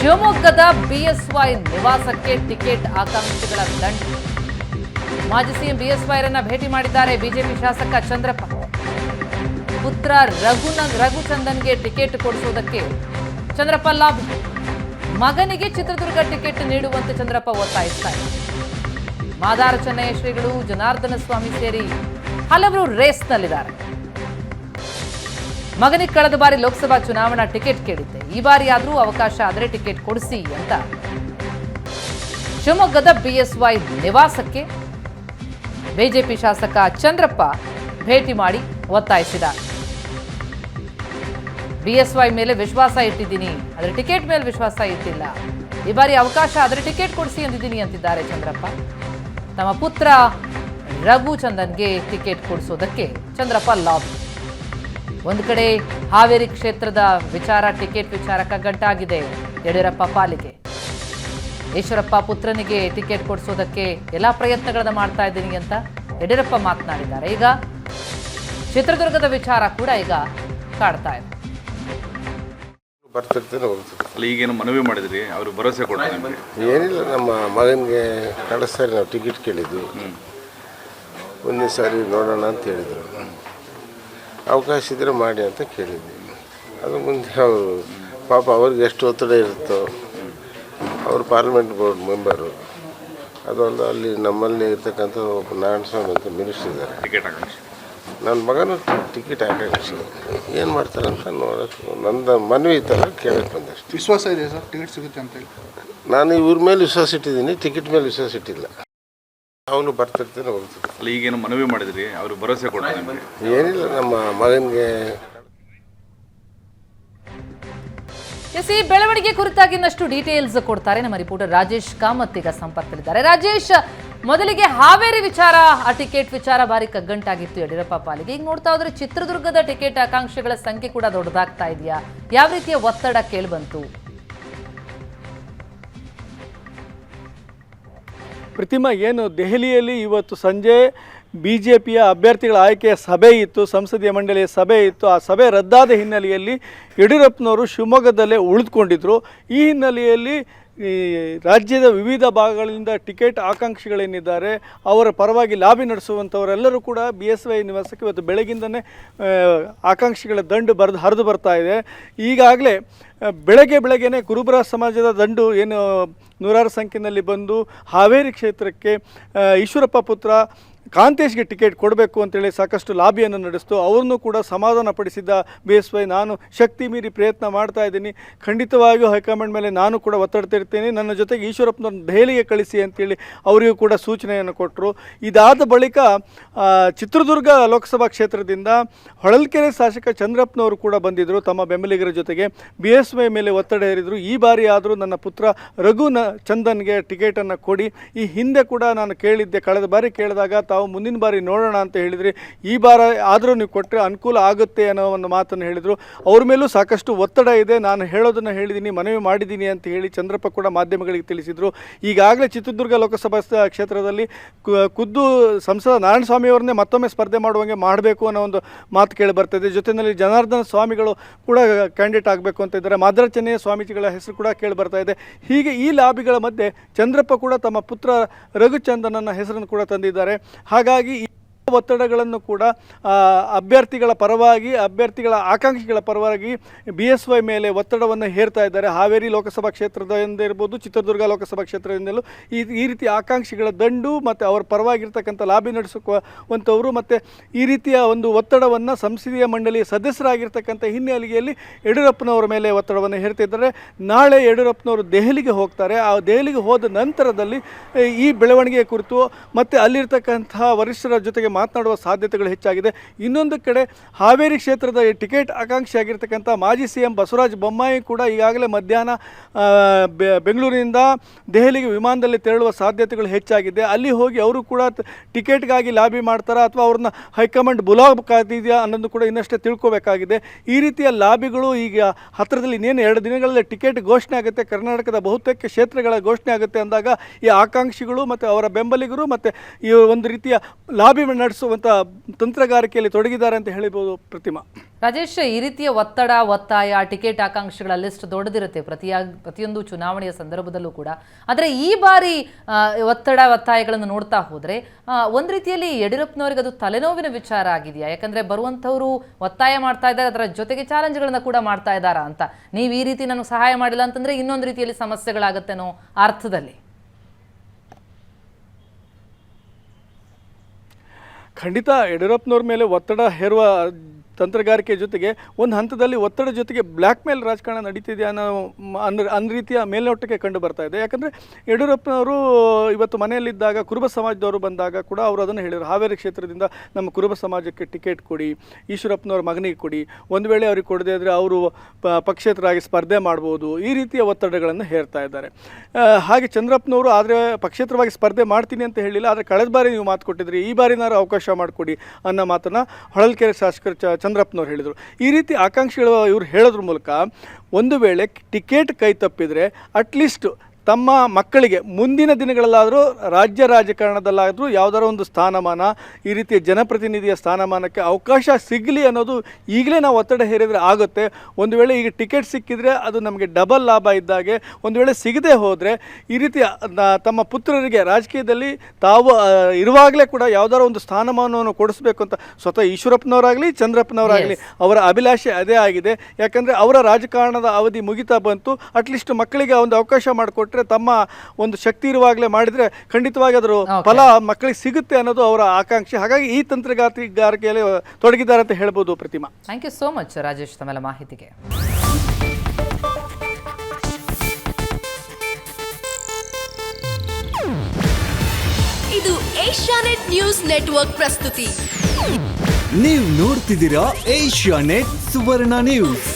ಶಿವಮೊಗ್ಗದ ಬಿಎಸ್ವೈ ನಿವಾಸಕ್ಕೆ ಟಿಕೆಟ್ ಆಕಾಂಕ್ಷಿಗಳ ದಂಡ. ಮಾಜಿ ಸಿಎಂ ಬಿಎಸ್ವೈರನ್ನ ಭೇಟಿ ಮಾಡಿದ್ದಾರೆ ಬಿಜೆಪಿ ಶಾಸಕ ಚಂದ್ರಪ್ಪ. ಪುತ್ರ ರಘುಚಂದನ್ಗೆ ಟಿಕೆಟ್ ಕೊಡಿಸುವುದಕ್ಕೆ ಚಂದ್ರಪ್ಪ ಲಾಬಿ. ಮಗನಿಗೆ ಚಿತ್ರದುರ್ಗ ಟಿಕೆಟ್ ನೀಡುವಂತೆ ಚಂದ್ರಪ್ಪ ಒತ್ತಾಯಿಸ್ತಾರೆ. ಮಾದಾರ ಚೆನ್ನಯ್ಯ ಶ್ರೀಗಳು, ಜನಾರ್ದನ ಸ್ವಾಮಿ ಸೇರಿ ಹಲವರು ರೇಸ್ನಲ್ಲಿದ್ದಾರೆ. ಮಗನಿಗೆ ಕಳೆದ ಬಾರಿ ಲೋಕಸಭಾ ಚುನಾವಣಾ ಟಿಕೆಟ್ ಕೇಳಿದ್ದೆ, ಈ ಬಾರಿ ಆದರೂ ಅವಕಾಶ ಆದರೆ ಟಿಕೆಟ್ ಕೊಡಿಸಿ ಅಂತ ಶಿವಮೊಗ್ಗದ ಬಿಎಸ್ವೈ ನಿವಾಸಕ್ಕೆ ಬಿಜೆಪಿ ಶಾಸಕ ಚಂದ್ರಪ್ಪ ಭೇಟಿ ಮಾಡಿ ಒತ್ತಾಯಿಸಿದ. ಬಿಎಸ್ವೈ ಮೇಲೆ ವಿಶ್ವಾಸ ಇಟ್ಟಿದ್ದೀನಿ, ಆದರೆ ಟಿಕೆಟ್ ಮೇಲೆ ವಿಶ್ವಾಸ ಇಟ್ಟಿಲ್ಲ. ಈ ಬಾರಿ ಅವಕಾಶ ಆದರೆ ಟಿಕೆಟ್ ಕೊಡಿಸಿ ಎಂದಿದ್ದೀನಿ ಅಂತಿದ್ದಾರೆ ಚಂದ್ರಪ್ಪ. ತಮ್ಮ ಪುತ್ರ ರಘುಚಂದನ್ಗೆ ಟಿಕೆಟ್ ಕೊಡಿಸೋದಕ್ಕೆ ಚಂದ್ರಪ್ಪ ಲಾಬಿ. ಒಂದು ಕಡೆ ಹಾವೇರಿ ಕ್ಷೇತ್ರದ ವಿಚಾರ, ಟಿಕೆಟ್ ವಿಚಾರ ಕಗ್ಗಂಟಾಗಿದೆ ಯಡಿಯೂರಪ್ಪ ಪಾಲಿಗೆ. ಈಶ್ವರಪ್ಪ ಪುತ್ರನಿಗೆ ಟಿಕೆಟ್ ಕೊಡಿಸೋದಕ್ಕೆ ಎಲ್ಲ ಪ್ರಯತ್ನಗಳನ್ನು ಮಾಡ್ತಾ ಇದ್ದೀನಿ ಅಂತ ಯಡಿಯೂರಪ್ಪ ಮಾತನಾಡಿದ್ದಾರೆ. ಈಗ ಚಿತ್ರದುರ್ಗದ ವಿಚಾರ ಕೂಡ ಈಗ ಕಾಡ್ತಾ ಇದೆ. ಬರ್ತಿರ್ತೇನೆ ಹೋಗ್ತೀವಿ. ಅಲ್ಲಿ ಈಗೇನು ಮನವಿ ಮಾಡಿದ್ರಿ, ಅವರು ಭರವಸೆ ಕೊಡ್ತಾರೆ ನಿಮಗೆ? ಏನಿಲ್ಲ, ನಮ್ಮ ಮಗನಿಗೆ ಕಳೆದ ಸಾರಿ ನಾವು ಟಿಕೆಟ್ ಕೇಳಿದ್ವಿ, ಮುಂದಿನ ಸಾರಿ ನೋಡೋಣ ಅಂತ ಹೇಳಿದರು. ಅವಕಾಶ ಇದ್ದರೆ ಮಾಡಿ ಅಂತ ಕೇಳಿದ್ವಿ. ಅದು ಮುಂದೆ ಅವರು ಪಾಪ ಅವ್ರಿಗೆ ಎಷ್ಟು ಒತ್ತಡ ಇರುತ್ತೋ, ಅವರು ಪಾರ್ಲಿಮೆಂಟ್ ಬೋರ್ಡ್ ಮೆಂಬರು. ಅದೊಂದು ಅಲ್ಲಿ ನಮ್ಮಲ್ಲಿ ಇರ್ತಕ್ಕಂಥ ಒಬ್ಬ ನಾರಾಯಣಸ್ವಾಮಿ ಅಂತ ಮಿನಿಸ್ಟರ್ ಇದ್ದಾರೆ, ಟಿಕೆಟ್ ಆಕಾಂಕ್ಷಿ. ನನ್ನ ಮಗನೂ ಟಿಕೆಟ್ ಆಕಾಂಕ್ಷಿ. ಏನು ಮಾಡ್ತಾರಂತ ನೋಡೋಕ್ಕೆ ನಂದು ಮನವಿ ಥರ ಕೇಳಕ್ಕೆ ಬಂದಷ್ಟು. ವಿಶ್ವಾಸ ಇದೆ ಸರ್ ಟಿಕೆಟ್ ಸಿಗುತ್ತೆ ಅಂತ ಹೇಳಿ? ನಾನು ಇವ್ರ ಮೇಲೆ ವಿಶ್ವಾಸ ಇಟ್ಟಿದ್ದೀನಿ, ಟಿಕೆಟ್ ಮೇಲೆ ವಿಶ್ವಾಸ ಇಟ್ಟಿಲ್ಲ. ಅವನು ಬರ್ತಿರ್ತೇನೆ ಹೋಗ್ತೀವಿ. ಅಲ್ಲಿ ಈಗೇನು ಮನವಿ ಮಾಡಿದ್ರಿ, ಅವರು ಭರವಸೆ ಕೊಡ್ತಾರೆ ನಿಮಗೆ? ಏನಿಲ್ಲ, ನಮ್ಮ ಮಗನಿಗೆ ಈ ಬೆಳವಣಿಗೆ ಕುರಿತಾಗಿ ಇನ್ನಷ್ಟು ಡೀಟೇಲ್ಸ್ ಕೊಡ್ತಾರೆ ನಮ್ಮ ರಿಪೋರ್ಟರ್ ರಾಜೇಶ್ ಕಾಮತ್ ಈಗ ಸಂಪರ್ಕದಲ್ಲಿದ್ದಾರೆ. ರಾಜೇಶ್, ಮೊದಲಿಗೆ ಹಾವೇರಿ ವಿಚಾರ, ಆ ಟಿಕೆಟ್ ವಿಚಾರ ಭಾರಿ ಕಗ್ಗಂಟಾಗಿತ್ತು ಯಡಿಯೂರಪ್ಪ ಪಾಲಿಗೆ. ಈಗ ನೋಡ್ತಾ ಹೋದ್ರೆ ಚಿತ್ರದುರ್ಗದ ಟಿಕೆಟ್ ಆಕಾಂಕ್ಷಿಗಳ ಸಂಖ್ಯೆ ಕೂಡ ದೊಡ್ಡದಾಗ್ತಾ ಇದೆಯಾ? ಯಾವ ರೀತಿಯ ಒತ್ತಡ ಕೇಳಿಬಂತು? ಪ್ರತಿಮಾ, ಏನು ದೆಹಲಿಯಲ್ಲಿ ಇವತ್ತು ಸಂಜೆ BJPಯ ಅಭ್ಯರ್ಥಿಗಳ ಆಯ್ಕೆಯ ಸಭೆ ಇತ್ತು, ಸಂಸದೀಯ ಮಂಡಳಿಯ ಸಭೆ ಇತ್ತು. ಆ ಸಭೆ ರದ್ದಾದ ಹಿನ್ನೆಲೆಯಲ್ಲಿ ಯಡಿಯೂರಪ್ಪನವರು ಶಿವಮೊಗ್ಗದಲ್ಲೇ ಉಳಿದುಕೊಂಡಿದ್ದರು. ಈ ಹಿನ್ನೆಲೆಯಲ್ಲಿ ಈ ರಾಜ್ಯದ ವಿವಿಧ ಭಾಗಗಳಿಂದ ಟಿಕೆಟ್ ಆಕಾಂಕ್ಷಿಗಳೇನಿದ್ದಾರೆ ಅವರ ಪರವಾಗಿ ಲಾಬಿ ನಡೆಸುವಂಥವರೆಲ್ಲರೂ ಕೂಡ BSY ನಿವಾಸಕ್ಕೆ ಇವತ್ತು ಬೆಳಗಿಂದನೇ ಆಕಾಂಕ್ಷಿಗಳ ದಂಡು ಹರಿದು ಬರ್ತಾ ಇದೆ. ಈಗಾಗಲೇ ಬೆಳಗ್ಗೆನೇ ಕುರುಬರ ಸಮಾಜದ ದಂಡು ಏನು ನೂರಾರು ಸಂಖ್ಯೆಯಲ್ಲಿ ಬಂದು ಹಾವೇರಿ ಕ್ಷೇತ್ರಕ್ಕೆ ಈಶ್ವರಪ್ಪ ಪುತ್ರ ಕಾಂತೇಶ್ಗೆ ಟಿಕೆಟ್ ಕೊಡಬೇಕು ಅಂತೇಳಿ ಸಾಕಷ್ಟು ಲಾಬಿಯನ್ನು ನಡೆಸ್ತು. ಅವರನ್ನು ಕೂಡ ಸಮಾಧಾನಪಡಿಸಿದ್ದ BSY, ನಾನು ಶಕ್ತಿ ಮೀರಿ ಪ್ರಯತ್ನ ಮಾಡ್ತಾ ಇದ್ದೀನಿ, ಖಂಡಿತವಾಗಿಯೂ ಹೈಕಮಾಂಡ್ ಮೇಲೆ ನಾನು ಕೂಡ ಒತ್ತಡ ತರ್ತೀನಿ, ನನ್ನ ಜೊತೆಗೆ ಈಶ್ವರಪ್ಪನವ್ರನ್ನ ದೆಹಲಿಗೆ ಕಳಿಸಿ ಅಂತೇಳಿ ಅವರಿಗೂ ಕೂಡ ಸೂಚನೆಯನ್ನು ಕೊಟ್ಟರು. ಇದಾದ ಬಳಿಕ ಚಿತ್ರದುರ್ಗ ಲೋಕಸಭಾ ಕ್ಷೇತ್ರದಿಂದ ಹೊಳಲ್ಕೆರೆ ಶಾಸಕ ಚಂದ್ರಪ್ಪನವರು ಕೂಡ ಬಂದಿದ್ದರು ತಮ್ಮ ಬೆಂಬಲಿಗರ ಜೊತೆಗೆ. BSY ಮೇಲೆ ಒತ್ತಡ ಹೇರಿದರು. ಈ ಬಾರಿ ಆದರೂ ನನ್ನ ಪುತ್ರ ರಘುಚಂದನ್ಗೆ ಟಿಕೆಟನ್ನು ಕೊಡಿ. ಈ ಹಿಂದೆ ಕೂಡ ನಾನು ಕೇಳಿದ್ದೆ, ಕಳೆದ ಬಾರಿ ಕೇಳಿದಾಗ ತಾವು ಮುಂದಿನ ಬಾರಿ ನೋಡೋಣ ಅಂತ ಹೇಳಿದ್ರಿ, ಈ ಬಾರ ಆದರೂ ನೀವು ಕೊಟ್ಟರೆ ಅನುಕೂಲ ಆಗುತ್ತೆ ಅನ್ನೋ ಒಂದು ಮಾತನ್ನು ಹೇಳಿದರು. ಅವ್ರ ಮೇಲೂ ಸಾಕಷ್ಟು ಒತ್ತಡ ಇದೆ, ನಾನು ಹೇಳೋದನ್ನು ಹೇಳಿದ್ದೀನಿ, ಮನವಿ ಮಾಡಿದ್ದೀನಿ ಅಂತ ಹೇಳಿ ಚಂದ್ರಪ್ಪ ಕೂಡ ಮಾಧ್ಯಮಗಳಿಗೆ ತಿಳಿಸಿದರು. ಈಗಾಗಲೇ ಚಿತ್ರದುರ್ಗ ಲೋಕಸಭಾ ಕ್ಷೇತ್ರದಲ್ಲಿ ಖುದ್ದು ಸಂಸದ ನಾರಾಯಣಸ್ವಾಮಿ ಅವರನ್ನೇ ಮತ್ತೊಮ್ಮೆ ಸ್ಪರ್ಧೆ ಮಾಡುವಂಗೆ ಮಾಡಬೇಕು ಅನ್ನೋ ಒಂದು ಮಾತು ಕೇಳಿ ಬರ್ತಾಯಿದೆ. ಜೊತೆಯಲ್ಲಿ ಜನಾರ್ದನ ಸ್ವಾಮಿಗಳು ಕೂಡ ಕ್ಯಾಂಡಿಡೇಟ್ ಆಗಬೇಕು ಅಂತ ಇದ್ದಾರೆ, ಮಾದಾರ ಚೆನ್ನಯ್ಯ ಸ್ವಾಮೀಜಿಗಳ ಹೆಸರು ಕೂಡ ಕೇಳಿ ಬರ್ತಾ ಇದೆ. ಹೀಗೆ ಈ ಲಾಬಿಗಳ ಮಧ್ಯೆ ಚಂದ್ರಪ್ಪ ಕೂಡ ತಮ್ಮ ಪುತ್ರ ರಘುಚಂದನನ್ನ ಹೆಸರನ್ನು ಕೂಡ ತಂದಿದ್ದಾರೆ. ಹಾಗಾಗಿ ಈ ಒತ್ತಡಗಳನ್ನು ಕೂಡ ಅಭ್ಯರ್ಥಿಗಳ ಪರವಾಗಿ, ಅಭ್ಯರ್ಥಿಗಳ ಆಕಾಂಕ್ಷಿಗಳ ಪರವಾಗಿ BSY ಮೇಲೆ ಒತ್ತಡವನ್ನು ಹೇರ್ತಾ ಇದ್ದಾರೆ. ಹಾವೇರಿ ಲೋಕಸಭಾ ಕ್ಷೇತ್ರದಿಂದ ಇರ್ಬೋದು, ಚಿತ್ರದುರ್ಗ ಲೋಕಸಭಾ ಕ್ಷೇತ್ರದಿಂದಲೂ ಈ ರೀತಿ ಆಕಾಂಕ್ಷಿಗಳ ದಂಡು ಮತ್ತು ಅವರ ಪರವಾಗಿರ್ತಕ್ಕಂಥ ಲಾಬಿ ನಡೆಸುವಂಥವರು ಮತ್ತು ಈ ರೀತಿಯ ಒಂದು ಒತ್ತಡವನ್ನು ಸಂಸದೀಯ ಮಂಡಳಿಯ ಸದಸ್ಯರಾಗಿರ್ತಕ್ಕಂಥ ಹಿನ್ನೆಲೆಯಲ್ಲಿ ಯಡಿಯೂರಪ್ಪನವರ ಮೇಲೆ ಒತ್ತಡವನ್ನು ಹೇರ್ತಿದ್ದಾರೆ. ನಾಳೆ ಯಡಿಯೂರಪ್ಪನವರು ದೆಹಲಿಗೆ ಹೋಗ್ತಾರೆ. ಆ ದೆಹಲಿಗೆ ಹೋದ ನಂತರದಲ್ಲಿ ಈ ಬೆಳವಣಿಗೆಯ ಕುರಿತು ಮತ್ತು ಅಲ್ಲಿರ್ತಕ್ಕಂಥ ವರಿಷ್ಠರ ಜೊತೆಗೆ ಮಾತನಾಡುವ ಸಾಧ್ಯತೆಗಳು ಹೆಚ್ಚಾಗಿದೆ. ಇನ್ನೊಂದು ಕಡೆ ಹಾವೇರಿ ಕ್ಷೇತ್ರದ ಟಿಕೆಟ್ ಆಕಾಂಕ್ಷಿಯಾಗಿರ್ತಕ್ಕಂಥ ಮಾಜಿ CM ಬಸವರಾಜ ಬೊಮ್ಮಾಯಿ ಕೂಡ ಈಗಾಗಲೇ ಮಧ್ಯಾಹ್ನ ಬೆಂಗಳೂರಿನಿಂದ ದೆಹಲಿಗೆ ವಿಮಾನದಲ್ಲಿ ತೆರಳುವ ಸಾಧ್ಯತೆಗಳು ಹೆಚ್ಚಾಗಿದೆ. ಅಲ್ಲಿ ಹೋಗಿ ಅವರು ಕೂಡ ಟಿಕೆಟ್ಗಾಗಿ ಲಾಬಿ ಮಾಡ್ತಾರಾ ಅಥವಾ ಅವ್ರನ್ನ ಹೈಕಮಾಂಡ್ ಬುಲಾವಕಾಗಿದೆಯಾ ಅನ್ನೋದು ಕೂಡ ಇನ್ನಷ್ಟೇ ತಿಳ್ಕೋಬೇಕಾಗಿದೆ. ಈ ರೀತಿಯ ಲಾಬಿಗಳು ಈಗ ಹತ್ತಿರದಲ್ಲಿ ಇನ್ನೇನು 2 ದಿನಗಳಲ್ಲಿ ಟಿಕೆಟ್ ಘೋಷಣೆ ಆಗುತ್ತೆ, ಕರ್ನಾಟಕದ ಬಹುತೇಕ ಕ್ಷೇತ್ರಗಳ ಘೋಷಣೆ ಆಗುತ್ತೆ ಅಂದಾಗ ಈ ಆಕಾಂಕ್ಷಿಗಳು ಮತ್ತು ಅವರ ಬೆಂಬಲಿಗರು ಮತ್ತು ಈ ಒಂದು ರೀತಿಯ ಲಾಬಿ ನಡೆಸುವಂಥ ತಂತ್ರಗಾರಿಕೆಯಲ್ಲಿ ತೊಡಗಿದ್ದಾರೆ ಅಂತ ಹೇಳಿಬೋದು ಪ್ರತಿಮಾ. ರಾಜೇಶ್, ಈ ರೀತಿಯ ಒತ್ತಡ, ಒತ್ತಾಯ, ಟಿಕೆಟ್ ಆಕಾಂಕ್ಷಿಗಳ ಲಿಸ್ಟ್ ದೊಡ್ಡದಿರುತ್ತೆ ಪ್ರತಿಯೊಂದು ಚುನಾವಣೆಯ ಸಂದರ್ಭದಲ್ಲೂ ಕೂಡ. ಆದರೆ ಈ ಬಾರಿ ಒತ್ತಡ, ಒತ್ತಾಯಗಳನ್ನು ನೋಡ್ತಾ ಹೋದರೆ ಒಂದು ರೀತಿಯಲ್ಲಿ ಯಡಿಯೂರಪ್ಪನವರಿಗೆ ಅದು ತಲೆನೋವಿನ ವಿಚಾರ ಆಗಿದೆಯಾ? ಯಾಕಂದರೆ ಬರುವಂಥವರು ಒತ್ತಾಯ ಮಾಡ್ತಾ ಇದ್ದಾರೆ, ಅದರ ಜೊತೆಗೆ ಚಾಲೆಂಜ್ಗಳನ್ನು ಕೂಡ ಮಾಡ್ತಾ ಇದ್ದಾರಾ ಅಂತ. ನೀವು ಈ ರೀತಿ ನನಗೆ ಸಹಾಯ ಮಾಡಿಲ್ಲ ಅಂತಂದರೆ ಇನ್ನೊಂದು ರೀತಿಯಲ್ಲಿ ಸಮಸ್ಯೆಗಳಾಗತ್ತೇನೋ ಅರ್ಥದಲ್ಲಿ. ಖಂಡಿತ ಯಡಿಯೂರಪ್ಪನವ್ರ ಮೇಲೆ ಒತ್ತಡ ಹೇರುವ ತಂತ್ರಗಾರಿಕೆ ಜೊತೆಗೆ ಒಂದು ಹಂತದಲ್ಲಿ ಒತ್ತಡ ಜೊತೆಗೆ ಬ್ಲ್ಯಾಕ್ ಮೇಲ್ ರಾಜಕಾರಣ ನಡೀತಿದೆ ಅನ್ನೋ ರೀತಿಯ ಮೇಲ್ನೋಟಕ್ಕೆ ಕಂಡು ಬರ್ತಾ ಇದೆ. ಯಾಕಂದರೆ ಯಡಿಯೂರಪ್ಪನವರು ಇವತ್ತು ಮನೆಯಲ್ಲಿದ್ದಾಗ ಕುರುಬ ಸಮಾಜದವರು ಬಂದಾಗ ಕೂಡ ಅವರು ಅದನ್ನು ಹೇಳಿದರು, ಹಾವೇರಿ ಕ್ಷೇತ್ರದಿಂದ ನಮ್ಮ ಕುರುಬ ಸಮಾಜಕ್ಕೆ ಟಿಕೆಟ್ ಕೊಡಿ, ಈಶ್ವರಪ್ಪನವ್ರ ಮಗನಿಗೆ ಕೊಡಿ, ಒಂದು ವೇಳೆ ಅವ್ರಿಗೆ ಕೊಡದೇ ಇದ್ದರೆ ಅವರು ಪಕ್ಷೇತರಾಗಿ ಸ್ಪರ್ಧೆ ಮಾಡ್ಬೋದು, ಈ ರೀತಿಯ ಒತ್ತಡಗಳನ್ನು ಹೇರ್ತಾ ಇದ್ದಾರೆ. ಹಾಗೆ ಚಂದ್ರಪ್ಪನವರು ಆದರೆ ಪಕ್ಷೇತರವಾಗಿ ಸ್ಪರ್ಧೆ ಮಾಡ್ತೀನಿ ಅಂತ ಹೇಳಿಲ್ಲ, ಆದರೆ ಕಳೆದ ಬಾರಿ ನೀವು ಮಾತು ಕೊಟ್ಟಿದ್ರಿ, ಈ ಬಾರಿನಾರು ಅವಕಾಶ ಮಾಡಿಕೊಡಿ ಅನ್ನೋ ಮಾತನ್ನು ಹೊಳಲ್ಕೆರೆ ಶಾಸಕರು ಚಂದ್ರಪ್ಪನವ್ರು ಹೇಳಿದರು. ಈ ರೀತಿ ಆಕಾಂಕ್ಷಿಗಳು ಇವರು ಹೇಳೋದ್ರ ಮೂಲಕ ಒಂದು ವೇಳೆ ಟಿಕೆಟ್ ಕೈ ತಪ್ಪಿದರೆ ಅಟ್ಲೀಸ್ಟ್ ತಮ್ಮ ಮಕ್ಕಳಿಗೆ ಮುಂದಿನ ದಿನಗಳಲ್ಲಾದರೂ ರಾಜ್ಯ ರಾಜಕಾರಣದಲ್ಲಾದರೂ ಯಾವುದಾರ ಒಂದು ಸ್ಥಾನಮಾನ, ಈ ರೀತಿಯ ಜನಪ್ರತಿನಿಧಿಯ ಸ್ಥಾನಮಾನಕ್ಕೆ ಅವಕಾಶ ಸಿಗಲಿ ಅನ್ನೋದು ಈಗಲೇ ನಾವು ಒತ್ತಡ ಹೇರಿದರೆ ಆಗುತ್ತೆ. ಒಂದು ವೇಳೆ ಈಗ ಟಿಕೆಟ್ ಸಿಕ್ಕಿದರೆ ಅದು ನಮಗೆ ಡಬಲ್ ಲಾಭ ಇದ್ದಾಗೆ. ಒಂದು ವೇಳೆ ಸಿಗದೆ ಹೋದರೆ ಈ ರೀತಿ ತಮ್ಮ ಪುತ್ರರಿಗೆ ರಾಜಕೀಯದಲ್ಲಿ ತಾವು ಇರುವಾಗಲೇ ಕೂಡ ಯಾವುದಾರ ಒಂದು ಸ್ಥಾನಮಾನವನ್ನು ಕೊಡಿಸ್ಬೇಕು ಅಂತ ಸ್ವತಃ ಈಶ್ವರಪ್ಪನವರಾಗಲಿ ಚಂದ್ರಪ್ಪನವರಾಗಲಿ ಅವರ ಅಭಿಲಾಷೆ ಅದೇ ಆಗಿದೆ. ಯಾಕಂದರೆ ಅವರ ರಾಜಕಾರಣದ ಅವಧಿ ಮುಗಿತಾ ಬಂತು, ಅಟ್ಲೀಸ್ಟ್ ಮಕ್ಕಳಿಗೆ ಒಂದು ಅವಕಾಶ ಮಾಡಿಕೊಟ್ಟು ತಮ್ಮ ಒಂದು ಶಕ್ತಿ ಇರುವಾಗಲೇ ಮಾಡಿದರೆ ಖಂಡಿತವಾಗಿ ಅದರ ಫಲ ಮಕ್ಕಳಿಗೆ ಸಿಗುತ್ತೆ ಅನ್ನೋದು ಅವರ ಆಕಾಂಕ್ಷೆ. ಹಾಗಾಗಿ ಈ ತಂತ್ರಗಾರಿಕೆಯಲ್ಲಿ ತೊಡಗಿದ್ದಾರೆ ಅಂತ ಹೇಳ್ಬೋದು Pratima. Thank you so much Rajesh ತಮ್ಮೆಲ್ಲ ಮಾಹಿತಿಗೆ. ಇದು ಏಷ್ಯಾನೆಟ್ ನ್ಯೂಸ್ ನೆಟ್ವರ್ಕ್ ಪ್ರಸ್ತುತಿ. ನೀವು ನೋಡ್ತಿದ್ದೀರಾ ಏಷ್ಯಾನೆಟ್ ಸುವರ್ಣ ನ್ಯೂಸ್.